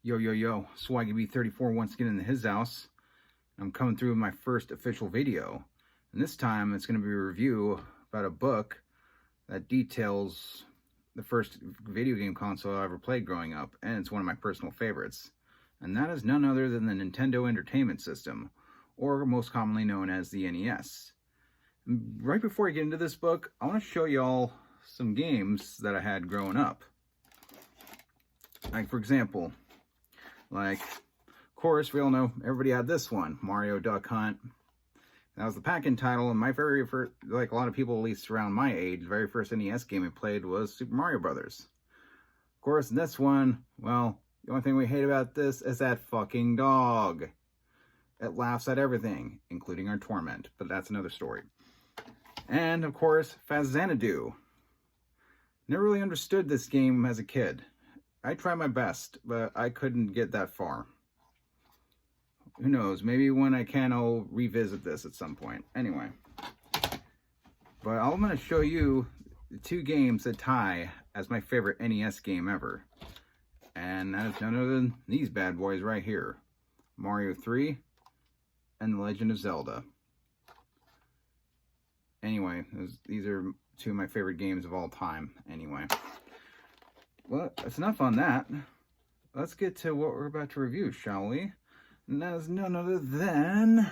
Yo, yo, yo, SwaggyB34 once again in his house. I'm coming through with my first official video. And this time it's going to be a review about a book that details the first video game console I ever played growing up. And it's one of my personal favorites. And that is none other than the Nintendo Entertainment System, or most commonly known as the NES. And right before I get into this book, I want to show y'all some games that I had growing up. Like, for example, of course, we all know everybody had this one, Mario Duck Hunt. That was the pack-in title, and my very first, like a lot of people at least around my age, the very first NES game I played was Super Mario Brothers. Of course, this one, well, the only thing we hate about this is that fucking dog. It laughs at everything, including our torment, but that's another story. And, of course, Faz-Xanadu. Never really understood this game as a kid. I tried my best, but I couldn't get that far. Who knows, maybe when I can, I'll revisit this at some point. Anyway. But I'm going to show you the two games that tie as my favorite NES game ever. And that is none other than these bad boys right here. Mario 3 and The Legend of Zelda. Anyway, these are two of my favorite games of all time, anyway. Well, that's enough on that. Let's get to what we're about to review, shall we? And that is none other than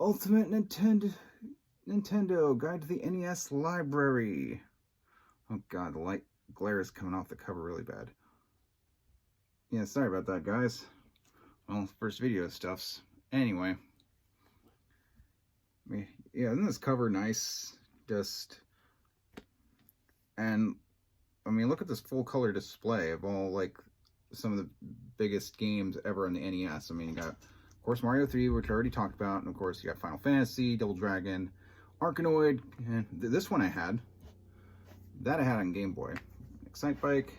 Ultimate Nintendo Guide to the NES Library. Oh god, the light glare is coming off the cover really bad. Yeah, sorry about that, guys. Well, first video stuffs. Anyway. Yeah, isn't this cover nice? And I mean, look at this full color display of all, like, some of the biggest games ever on the NES. I mean, you got, of course, Mario 3, which I already talked about, and of course, you got Final Fantasy, Double Dragon, Arkanoid, and this one I had. That I had on Game Boy. Excitebike,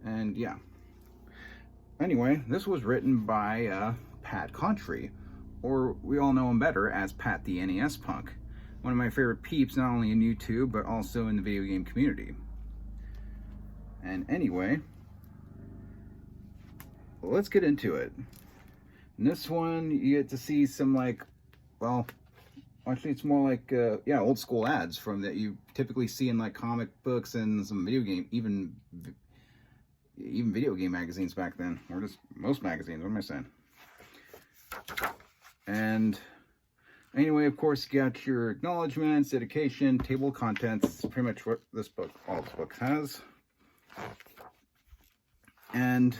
and yeah. Anyway, this was written by Pat Contri, or we all know him better as Pat the NES Punk. One of my favorite peeps, not only in YouTube, but also in the video game community. And anyway, let's get into it. In this one, you get to see some, like, well, actually it's more like, yeah, old school ads from that you typically see in, like, comic books and some video game, even video game magazines back then, or just most magazines, what am I saying? And anyway, of course, you got your acknowledgments, dedication, table of contents, pretty much what this book, all this book has. And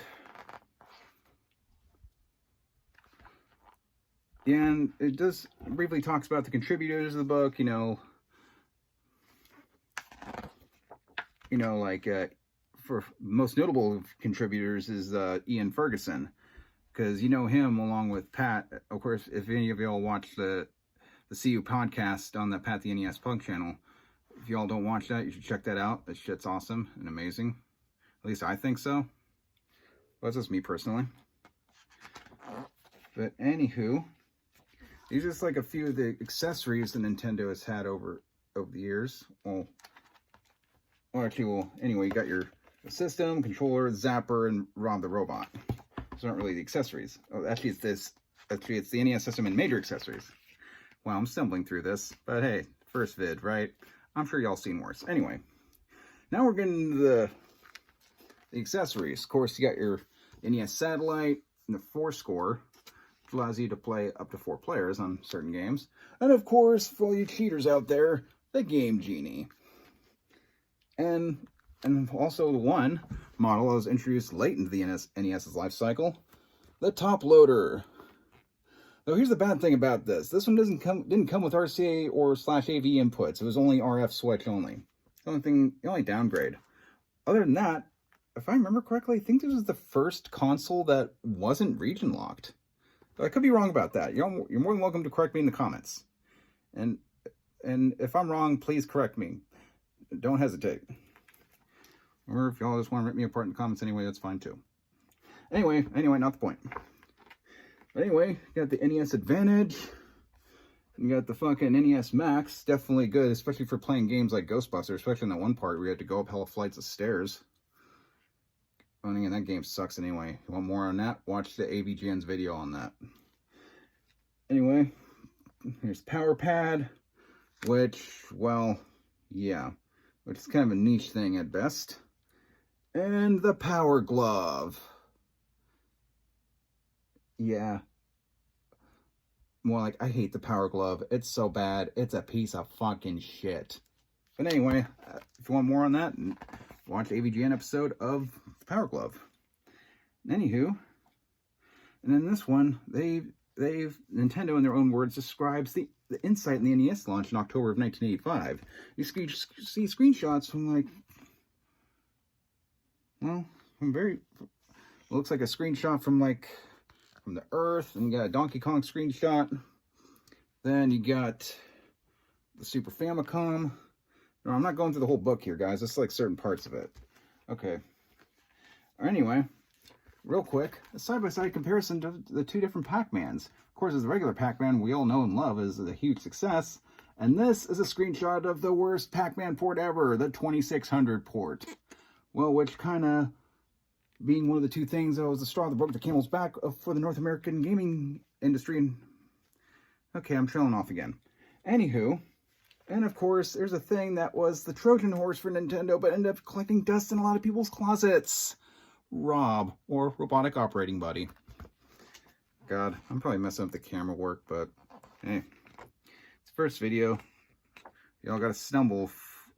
it does briefly talks about the contributors of the book, like, for most notable contributors is Ian Ferguson, because you know him along with Pat. Of course, if any of y'all watch the CU podcast on the Pat the NES Punk channel, if y'all don't watch that, you should check that out. That shit's awesome and amazing. At least I think so. Well, that's just me personally. But anywho, these are just like a few of the accessories that Nintendo has had over the years. Well, anyway, you got your system, controller, zapper, and Rob the Robot. Those aren't really the accessories. Oh, actually, it's this. Actually, it's the NES system and major accessories. Wow, I'm stumbling through this, but hey, first vid, right? I'm sure y'all seen worse. Anyway, now we're getting to the accessories. Of course, you got your NES satellite and the 4-score, which allows you to play up to 4 players on certain games. And of course, for all you cheaters out there, the Game Genie. And also the one model that was introduced late into the NES's life cycle, the Top Loader. Though here's the bad thing about this. This one didn't come with RCA or /AV inputs. It was only RF switch only. The only downgrade. Other than that, if I remember correctly, I think this was the first console that wasn't region locked. But I could be wrong about that. You're more than welcome to correct me in the comments. And if I'm wrong, please correct me. Don't hesitate. Or if y'all just want to rip me apart in the comments anyway, that's fine too. Anyway, not the point. But anyway, you got the NES Advantage. You got the fucking NES Max. Definitely good, especially for playing games like Ghostbusters, especially in that one part where you had to go up hella flights of stairs. And that game sucks anyway. You want more on that? Watch the AVGN's video on that. Anyway, here's Power Pad, which, well, yeah, which is kind of a niche thing at best. And the Power Glove. Yeah. More like, I hate the Power Glove. It's so bad. It's a piece of fucking shit. But anyway, if you want more on that, watch the AVGN episode of the Power Glove. Anywho, and then this one, they've Nintendo, in their own words, describes the insight in the NES launch in October of 1985. You see screenshots from like, well, it looks like a screenshot from the Earth, and you got a Donkey Kong screenshot. Then you got the Super Famicom. No, I'm not going through the whole book here, guys. It's like certain parts of it. Okay. Anyway, real quick, a side-by-side comparison to the two different Pac-Mans. Of course, the regular Pac-Man we all know and love is a huge success. And this is a screenshot of the worst Pac-Man port ever, the 2600 port. Well, which kind of being one of the two things that was the straw that broke the camel's back for the North American gaming industry. Okay, I'm trailing off again. Anywho, and of course, there's a thing that was the Trojan horse for Nintendo, but ended up collecting dust in a lot of people's closets. Rob, or Robotic Operating Buddy. God, I'm probably messing up the camera work, but hey, it's the first video. Y'all gotta stumble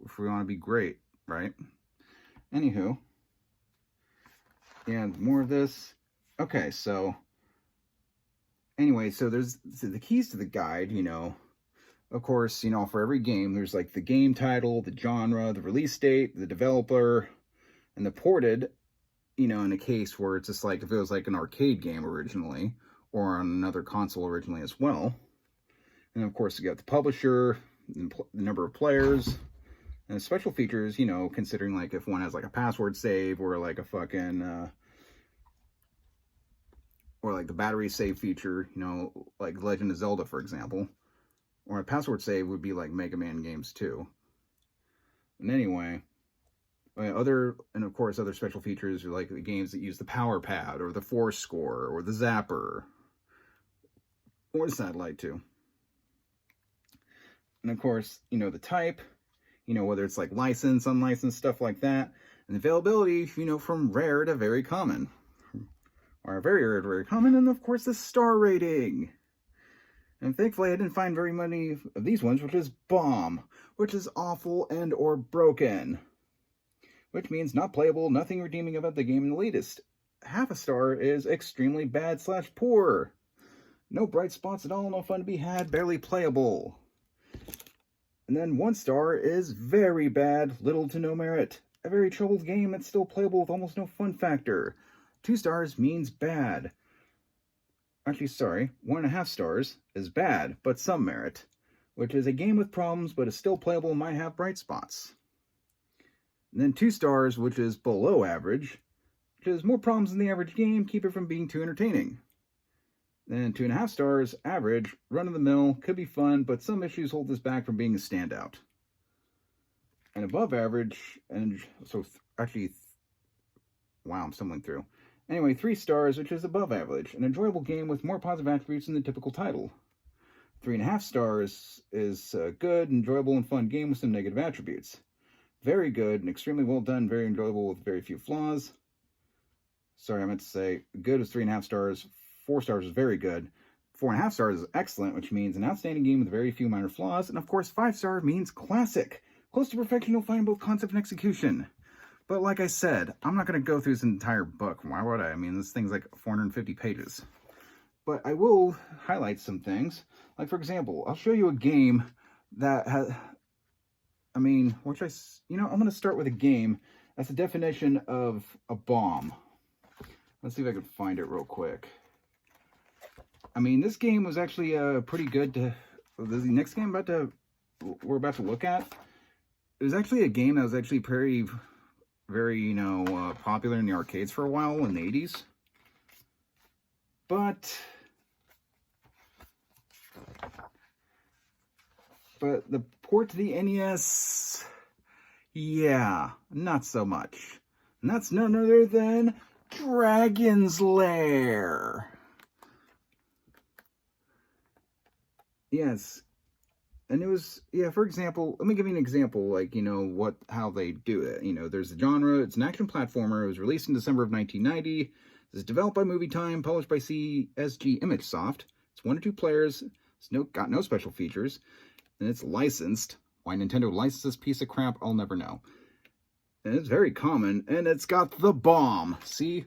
if we want to be great, right? Anywho, and more of this. Okay, so anyway, so there's the keys to the guide, you know. Of course, you know, for every game, there's like the game title, the genre, the release date, the developer, and the ported, you know, in a case where it's just like if it was like an arcade game originally, or on another console originally as well. And of course, you got the publisher, the number of players, and the special features, you know, considering like if one has like a password save or like a fucking, or like the battery save feature, you know, like Legend of Zelda, for example. Or a password save would be like Mega Man games too. And anyway, and of course other special features are like the games that use the Power Pad or the Force Score or the Zapper or the Satellite too. And of course, you know, the type, you know, whether it's like licensed, unlicensed, stuff like that. And availability, you know, from rare to very common. Or very rare to very common. And of course the star rating. And thankfully I didn't find very many of these ones, which is bomb, which is awful and or broken. Which means not playable, nothing redeeming about the game in the latest. Half a star is extremely bad / poor. No bright spots at all, no fun to be had, barely playable. And then 1 star is very bad, little to no merit. A very troubled game that's still playable with almost no fun factor. 2 stars means bad. Actually, sorry, 1.5 stars is bad, but some merit. Which is a game with problems, but is still playable and might have bright spots. And then 2 stars, which is below average, which is more problems than the average game, keep it from being too entertaining. Then 2.5 stars, average, run-of-the-mill, could be fun, but some issues hold this back from being a standout. And above average, and so actually, wow, I'm stumbling through. Anyway, 3 stars, which is above average, an enjoyable game with more positive attributes than the typical title. 3.5 stars is a good, enjoyable, and fun game with some negative attributes. Very good and extremely well done, very enjoyable with very few flaws. Sorry, I meant to say good is 3.5 stars, 4 stars is very good. 4.5 stars is excellent, which means an outstanding game with very few minor flaws. And of course, 5 star means classic. Close to perfection, you'll find both concept and execution. But like I said, I'm not going to go through this entire book. Why would I? I mean, this thing's like 450 pages. But I will highlight some things. Like, for example, I'll show you a game that has... I mean, I'm going to start with a game that's the definition of a bomb. Let's see if I can find it real quick. I mean, this game was actually pretty good to... The next game we're about to look at, it was actually a game that was actually very, you know, popular in the arcades for a while in the 80s. But the port to the NES, yeah, not so much. And that's none other than Dragon's Lair. Yes. And it was, yeah, for example, let me give you an example, like, you know, how they do it. You know, there's the genre, it's an action platformer. It was released in December of 1990. It's developed by Movie Time, published by CSG ImageSoft. It's 1 to 2 players. It's got no special features. And it's licensed. Why Nintendo licensed this piece of crap, I'll never know. And it's very common, and it's got the bomb. See?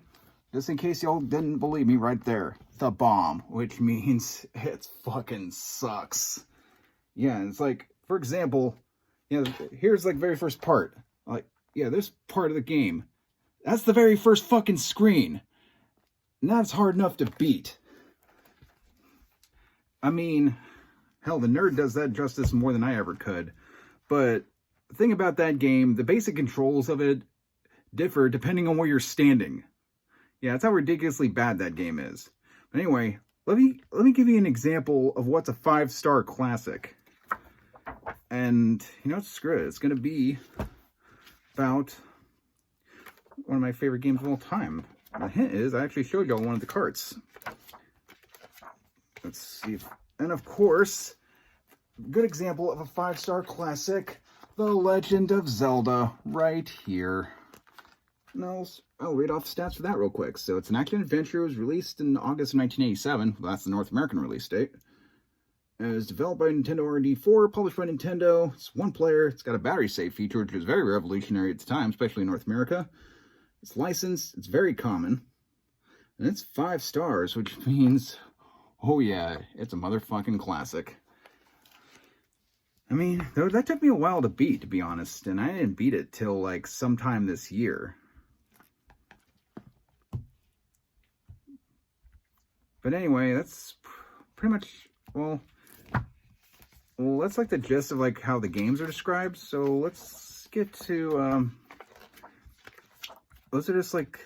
Just in case y'all didn't believe me right there. The bomb, which means it fucking sucks. Yeah, and it's like, for example, you know, here's like very first part. Like, yeah, this part of the game. That's the very first fucking screen. And that's hard enough to beat. I mean, hell, the nerd does that justice more than I ever could. But the thing about that game, the basic controls of it differ depending on where you're standing. Yeah, that's how ridiculously bad that game is. But anyway, let me give you an example of what's a 5-star classic. And, you know, screw it. It's going to be about one of my favorite games of all time. The hint is, I actually showed y'all one of the carts. Let's see. And of course, good example of a 5-star classic, The Legend of Zelda, right here. And I'll read off the stats for that real quick. So it's an action-adventure. It was released in August of 1987. Well, that's the North American release date. It was developed by Nintendo R&D 4, published by Nintendo. It's 1 player. It's got a battery save feature, which was very revolutionary at the time, especially in North America. It's licensed. It's very common. And it's 5 stars, which means, oh yeah, it's a motherfucking classic. I mean, that took me a while to beat, to be honest. And I didn't beat it till, like, sometime this year. But anyway, that's pretty much, well, that's like the gist of like how the games are described. So let's get to, those are just like,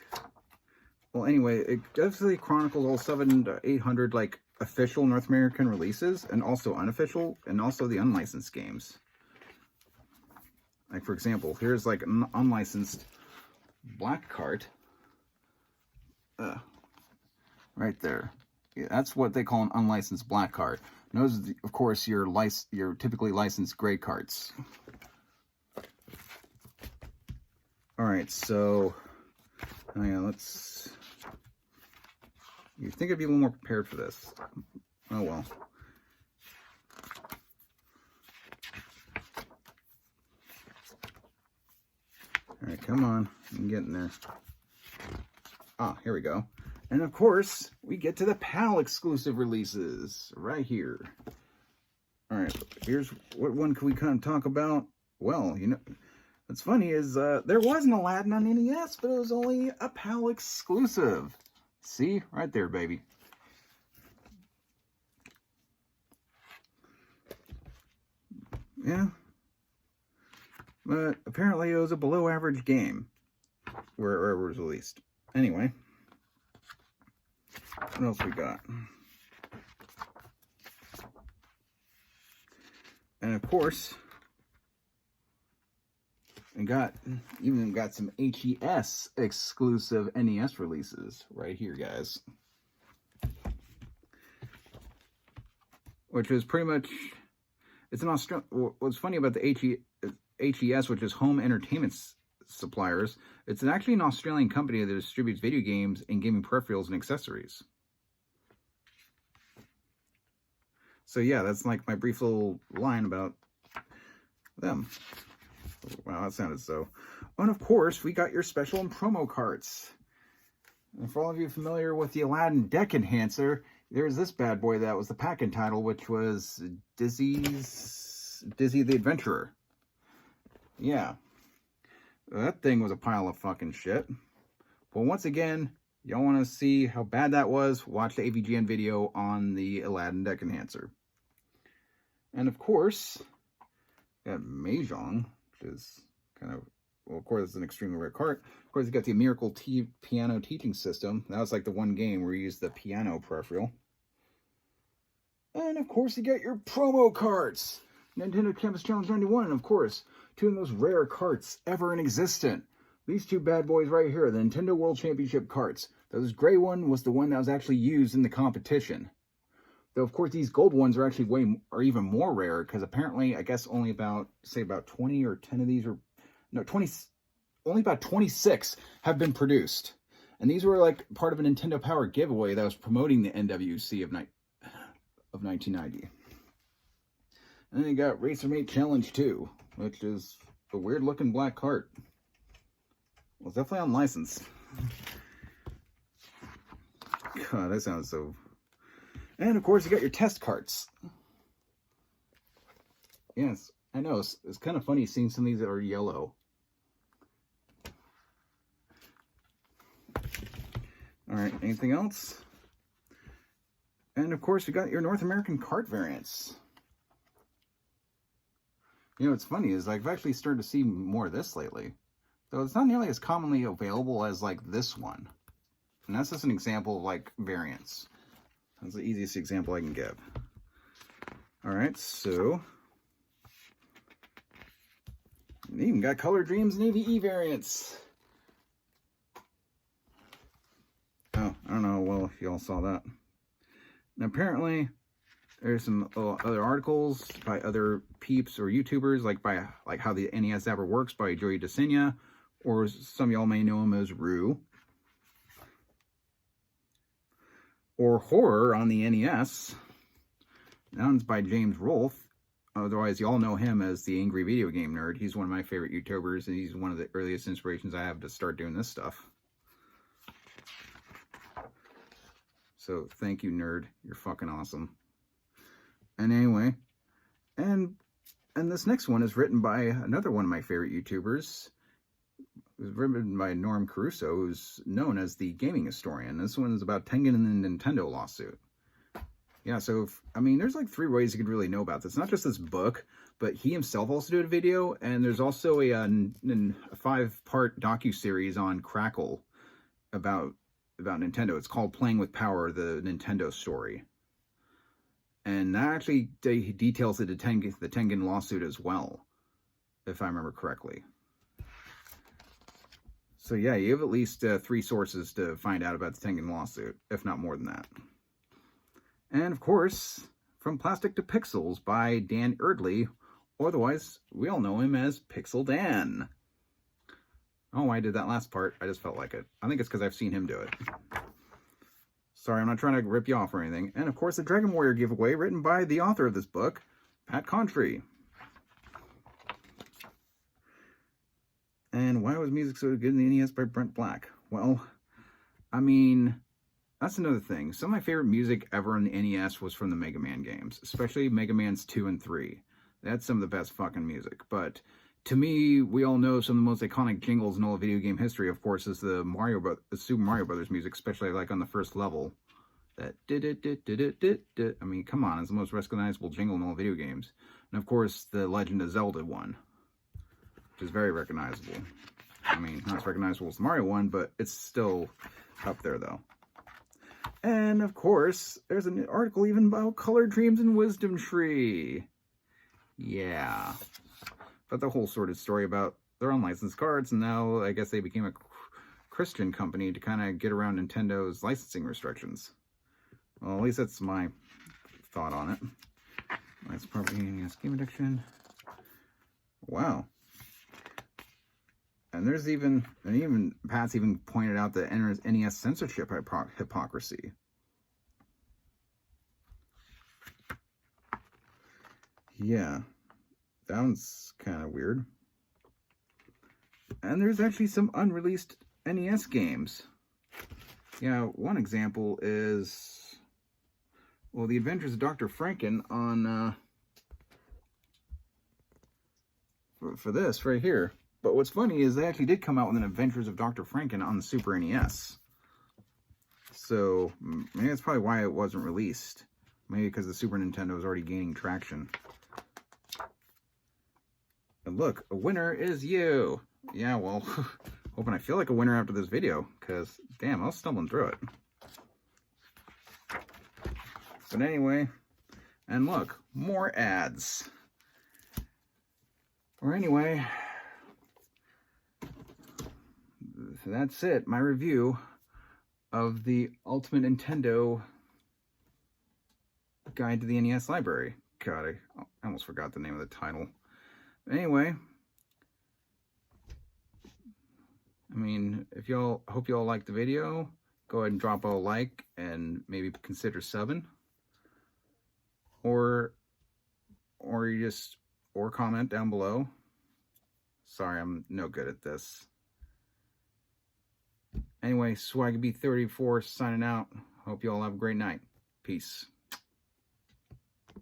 well, anyway, it definitely chronicles all 700 to 800 like official North American releases and also unofficial and also the unlicensed games. Like, for example, here's like an unlicensed black cart. Right there. Yeah, that's what they call an unlicensed black cart. And those, of course, your typically licensed gray carts. All right, so let's. You think I'd be a little more prepared for this? Oh well. All right, come on, I'm getting there. Ah, here we go. And of course, we get to the PAL exclusive releases right here. All right, here's what one can we kind of talk about. Well, you know, what's funny is there was an Aladdin on NES, but it was only a PAL exclusive. See, right there, baby. Yeah. But apparently it was a below average game wherever it was released. Anyway. What else we got? And of course, we even got some HES exclusive NES releases right here, guys. Which is pretty much, it's an Australian. What's funny about the HES, which is Home Entertainment Suppliers, it's actually an Australian company that distributes video games and gaming peripherals and accessories. So yeah, that's like my brief little line about them. Wow, that sounded so. And of course, we got your special and promo carts. And for all of you familiar with the Aladdin Deck Enhancer, there's this bad boy that was the pack-in title, which was Dizzy the Adventurer. Yeah. That thing was a pile of fucking shit. But once again, y'all want to see how bad that was, watch the AVGN video on the Aladdin Deck Enhancer. And of course, got Mahjong, which is kind of, well, of course, it's an extremely rare cart. Of course, you got the Miracle Piano Teaching System. That was like the one game where you used the piano peripheral. And of course, you get your promo carts. Nintendo Campus Challenge 91, and of course, 2 of the most rare carts ever in existence. these two bad boys right here, the Nintendo World Championship carts. This gray one was the one that was actually used in the competition. Though, of course, these gold ones are actually even more rare, because apparently, I guess only about 20 or 10 of these, or no, 20, only about 26 have been produced. And these were like part of a Nintendo Power giveaway that was promoting the NWC of 1990. And then you got RacerMate Challenge 2, which is a weird looking black cart. Well, it's definitely on license. God, that sounds so... And of course, you got your test carts. Yes, I know. It's kind of funny seeing some of these that are yellow. All right, anything else? And of course, you got your North American cart variants. You know, what's funny is like, I've actually started to see more of this lately. Though it's not nearly as commonly available as like this one. And that's just an example of like variants. That's the easiest example I can give. All right, so you even got Color Dreams and AVE variants. Oh, I don't know. Well, if y'all saw that. And apparently, there's some other articles by other peeps or YouTubers, like how the NES Zapper works by Joey DeSena, or some of y'all may know him as Rue. Or Horror on the NES. That one's by James Rolfe. Otherwise, y'all know him as the Angry Video Game Nerd. He's one of my favorite YouTubers, and he's one of the earliest inspirations I have to start doing this stuff. So, thank you, nerd. You're fucking awesome. And anyway, and this next one is written by another one of my favorite YouTubers. It was written by Norm Caruso, who's known as the gaming historian. This one's about Tengen and the Nintendo lawsuit. Yeah, so, I mean, there's like 3 ways you could really know about this. Not just this book, but he himself also did a video, and there's also a 5-part docu-series on Crackle about Nintendo. It's called Playing with Power, the Nintendo story. And that actually details the Tengen lawsuit as well, if I remember correctly. So yeah, you have at least 3 sources to find out about the Tengen lawsuit, if not more than that. And of course, From Plastic to Pixels by Dan Erdley, or otherwise, we all know him as Pixel Dan. Oh, I did that last part. I just felt like it. I think it's because I've seen him do it. Sorry, I'm not trying to rip you off or anything. And of course, the Dragon Warrior giveaway written by the author of this book, Pat Contry. And why was music so good in the NES by Brent Black? Well, I mean, that's another thing. Some of my favorite music ever in the NES was from the Mega Man games, especially Mega Man's 2 and 3. That's some of the best fucking music. But to me, we all know some of the most iconic jingles in all of video game history, of course, is the Super Mario Brothers music, especially like on the first level. That I mean, come on, it's the most recognizable jingle in all video games. And of course, the Legend of Zelda one, which is very recognizable. I mean, not as recognizable as the Mario one, but it's still up there, though. And, of course, there's an article even about Color Dreams and Wisdom Tree. Yeah. But the whole sordid story about their unlicensed cards, and now I guess they became a Christian company to kind of get around Nintendo's licensing restrictions. Well, at least that's my thought on it. Nice property NES game addiction. Wow. And there's even Pat's even pointed out the NES censorship hypocrisy. Yeah, that one's kind of weird. And there's actually some unreleased NES games. Yeah, one example is, well, The Adventures of Dr. Franken on, for this right here. But what's funny is they actually did come out with an Adventures of Dr. Franken on the Super NES. So, maybe that's probably why it wasn't released. Maybe because the Super Nintendo was already gaining traction. And look, a winner is you! Yeah, well, hoping I feel like a winner after this video, because, damn, I was stumbling through it. But anyway, and look, more ads. Or anyway... that's it. My review of the Ultimate Nintendo Guide to the NES Library. God, I almost forgot the name of the title. Anyway, I mean, hope y'all liked the video. Go ahead and drop a like and maybe consider subbing. Or comment down below. Sorry, I'm no good at this. Anyway, SwaggyB34 signing out. Hope you all have a great night. Peace.